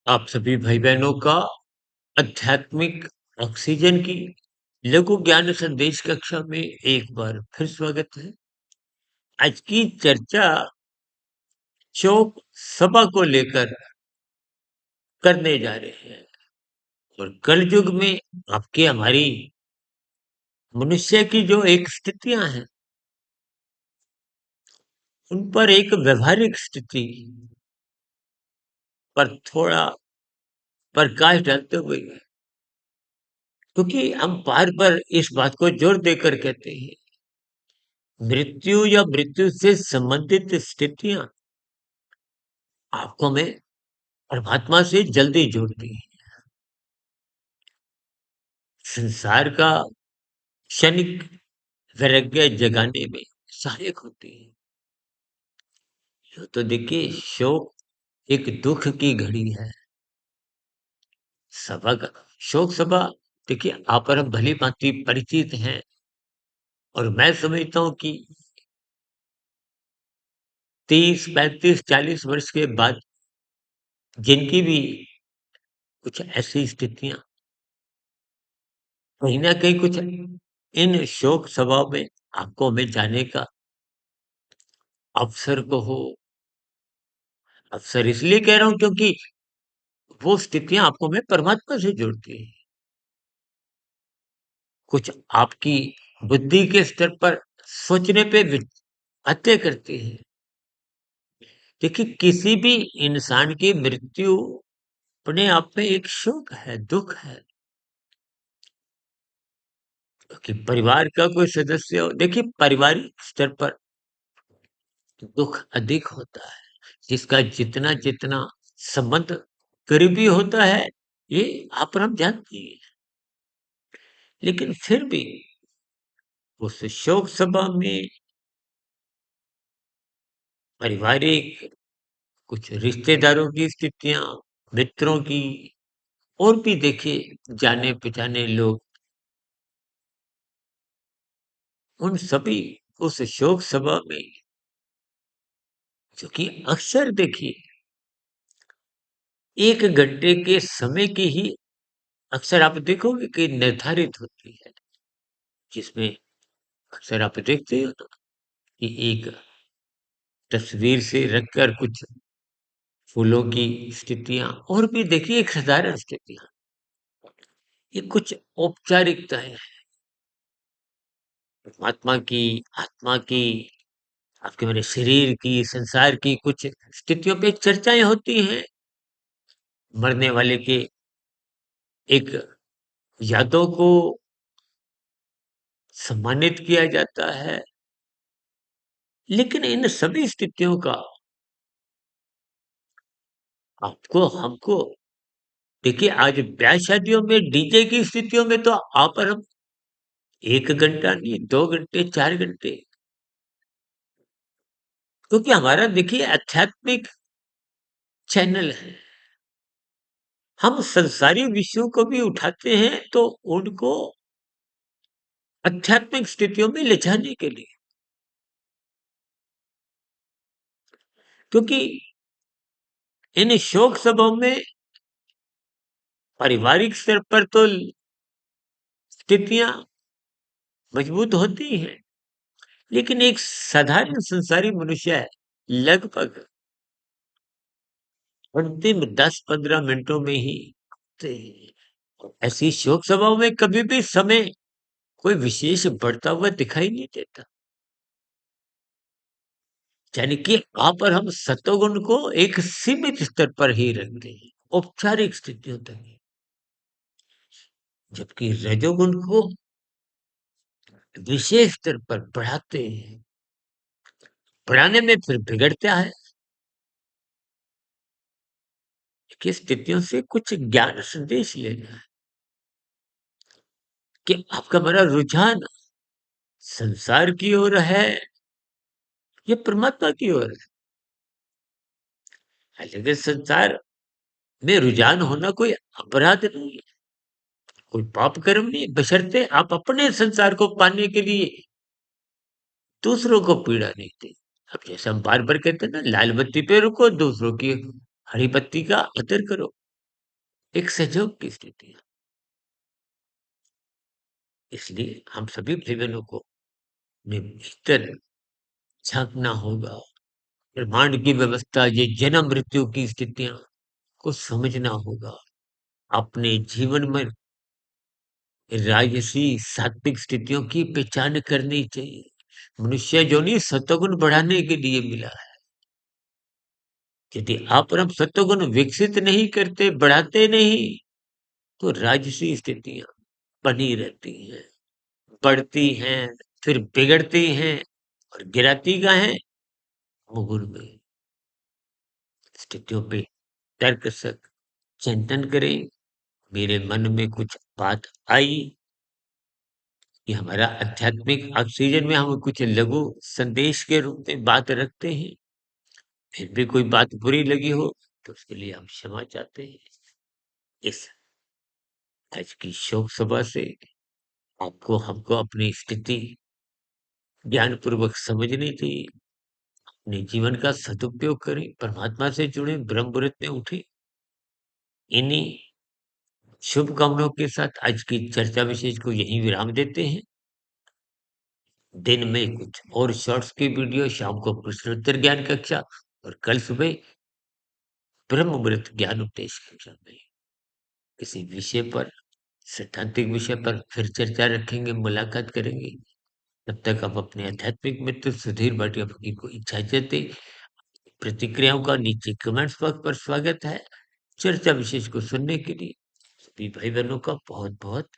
आप सभी भाई-बहनों का आध्यात्मिक ऑक्सीजन की लघु ज्ञान संदेश कक्षा में एक बार फिर स्वागत है। आज की चर्चा शोक सभा को लेकर करने जा रहे हैं और कलयुग में आपकी हमारी मनुष्य की जो एक स्थितियां हैं, उन पर एक व्यवहारिक स्थिति पर थोड़ा प्रकाश डालते हुए, क्योंकि हम बार-बार इस बात को जोर देकर कहते हैं, मृत्यु या मृत्यु से संबंधित स्थितियां आपको में परमात्मा से जल्दी जुड़ती है। संसार का क्षणिक वैराग्य जगाने में सहायक होती है। यूँ तो देखिए शोक एक दुःख की घड़ी है। सभा का शोक सभा देखिए आप और हम भली-भांति परिचित हैं और मैं समझता हूँ कि 30, 35, 40 वर्ष के बाद जिनकी भी कुछ ऐसी स्थितियाँ कहीं न कहीं कुछ इन शोक सभा में आपको हमें जाने का अवसर को हो। अवसर इसलिए कह रहा हूँ क्योंकि वो स्थितियाँ आपको में परमात्मा से जोड़ती हैं। कुछ आपकी बुद्धि के स्तर पर सोचने पे बातें करती हैं। देखिए किसी भी इंसान की मृत्यु अपने आप में एक शोक है, दुःख है। कि परिवार का कोई सदस्य हो देखिए पारिवारिक स्तर पर दुःख अधिक होता है। जिसका जितना-जितना संबंध करीबी होता है, ये आप और हम जानते हैं। लेकिन फिर भी उस शोक सभा में पारिवारिक कुछ रिश्तेदारों की स्थितियाँ, मित्रों की और भी देखिए जाने-पहचाने लोग, उन सभी उस शोक सभा में जो कि अक्सर देखिए 1 घंटे के समय की ही अक्सर आप देखोगे कि निर्धारित होती है, जिसमें अक्सर आप देखते हो ना कि एक तस्वीर से रखकर कुछ फूलों की स्थितियाँ और भी देखिए एक साधारण स्थितियाँ, ये कुछ औपचारिकताएँ हैं। परमात्मा की, आत्मा की, आपके मेरे शरीर की, संसार की कुछ स्थितियों पे चर्चाएँ होती हैं। मरने वाले के एक यादों को सम्मानित किया जाता है। लेकिन इन सभी स्थितियों का आपको, हमको देखिए आज ब्याह-शादियों में डीजे की स्थितियों में तो आप और हम 1 घंटा नहीं, 2 घंटे, 4 घंटे क्योंकि हमारा देखिए आध्यात्मिक चैनल है। हम संसारी विषयों को भी उठाते हैं तो उनको आध्यात्मिक स्थितियों में ले जाने के लिए। क्योंकि इन शोक सभाओं में पारिवारिक स्तर पर तो स्थितियाँ मजबूत होती हैं, लेकिन एक साधारण संसारी मनुष्य है, लगभग अंतिम 10-15 मिनटों में ही ते ऐसी शोक सभाओं में कभी भी समय कोई विशेष बढ़ता हुआ दिखाई नहीं देता। यानी कि आप और हम सत्वगुण को एक सीमित स्तर पर ही रखते हैं, औपचारिक स्थितियों तक ही। जबकि रजोगुण को विशेष स्तर पर बढ़ाते हैं। बढ़ाने में फिर बिगड़ता है कि स्थितियों से कुछ ज्ञान संदेश लेना है कि आपका बड़ा रुझान संसार की ओर है या परमात्मा की ओर है। लेकिन संसार में रुझान होना कोई अपराध नहीं है, कोई पाप कर्म नहीं है, बशर्ते आप अपने संसार को पाने के लिए दूसरों को पीड़ा नहीं दें। अब जैसे हम बार-बार कहते हैं ना लाल बत्ती पे रुको, दूसरों की हरी बत्ती का आदर करो। एक सहयोग की स्थिति है। इसलिए हम सभी भाई-बहनों को अपने भीतर झाँकना होगा। ब्रह्मांड की व्यवस्था, ये जन्म-मृत्यु की स्थितियाँ को समझना होगा। अपने जीवन में राजसी सात्विक स्थितियों की पहचान करनी चाहिए। मनुष्य योनि सत्वगुण बढ़ाने के लिए मिला है। यदि आप और हम सत्वगुण विकसित नहीं करते, बढ़ाते नहीं, तो राजसी स्थितियाँ बनी रहती हैं, बढ़ती हैं, फिर बिगड़ती हैं और गिराती कहाँ हैं? मुगुर में। स्थितियों पे तर्क से चिंतन करें। मेरे मन में कुछ बात आई कि हमारा आध्यात्मिक ऑक्सीजन में हम कुछ लघु संदेश के रूप में बात रखते हैं। फिर भी कोई बात बुरी लगी हो तो उसके लिए हम क्षमा चाहते हैं। इस आज की शोक सभा से आपको हमको अपनी स्थिति ज्ञानपूर्वक समझनी चाहिए। अपने जीवन का सदुपयोग करें, परमात्मा से जुड़ें, ब्रह्म मुहूर्त में उठें। इन्हीं शुभकामनाओं के साथ आज की चर्चा विशेष को यहीं विराम देते हैं। दिन में कुछ और शॉर्ट्स की वीडियो, शाम को प्रश्नोत्तर ज्ञान कक्षा और कल सुबह ब्रह्म मुहूर्त ज्ञान उपदेश कक्षा में किसी विषय पर, सैद्धांतिक विषय पर फिर चर्चा रखेंगे, मुलाकात करेंगे। तब तक आप अपने आध्यात्मिक मित्र सुधीर भाटिया जी को इजाज़त दें। प्रतिक्रियाओं का नीचे कमेंट्स बॉक्स पर स्वागत है। चर्चा विशेष को सुनने के लिए सभी भाई-बहनों का बहुत-बहुत